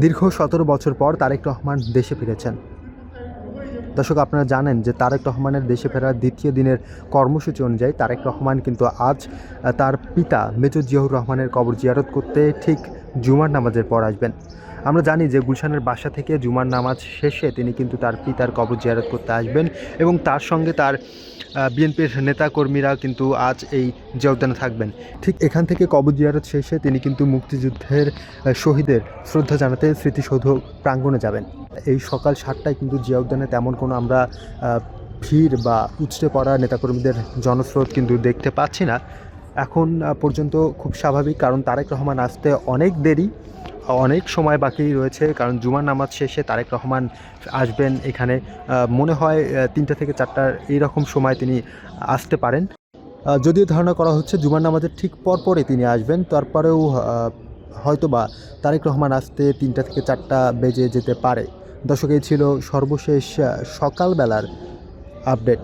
দীর্ঘ 17 বছর পর তারেক রহমান দেশে ফিরেছেন। দর্শক, আপনারা জানেন যে তারেক রহমানের দেশে ফেরার দ্বিতীয় দিনের কর্মসূচি অনুযায়ী তারেক রহমান কিন্তু আজ তার পিতা মেজর জিয়াউর রহমানের কবর জিয়ারত করতে ঠিক জুমার নামাজের পর আসবেন। আমরা জানি যে গুলশানের বাসা থেকে জুমার নামাজ শেষে তিনি কিন্তু তার পিতার কবর জিয়ারত করতে আসবেন এবং তার সঙ্গে তার বিএনপির নেতাকর্মীরা কিন্তু আজ এই জিয়া উদ্যানে থাকবেন। ঠিক এখান থেকে কবর জিয়ারত শেষে তিনি কিন্তু মুক্তিযুদ্ধের শহীদের শ্রদ্ধা জানাতে স্মৃতিসৌধ প্রাঙ্গণে যাবেন। এই সকাল 7টায় কিন্তু জিয়া উদ্যানে তেমন কোনো আমরা ভিড় বা উপচে পড়া নেতাকর্মীদের জনস্রোত কিন্তু দেখতে পাচ্ছি না এখন পর্যন্ত। খুব স্বাভাবিক, কারণ তারেক রহমান আসতে অনেক দেরি, অনেক সময় বাকি রয়েছে। কারণ জুমার নামাজ শেষে তারেক রহমান আসবেন এখানে, মনে হয় 3টা থেকে 4টার এইরকম সময় তিনি আসতে পারেন। যদিও ধারণা করা হচ্ছে জুমার নামাজের ঠিক পরপরই তিনি আসবেন, তারপরেও হয়তোবা তারেক রহমান আসতে 3টা থেকে 4টা বেজে যেতে পারে। দর্শক, এই ছিল সর্বশেষ সকালবেলার আপডেট।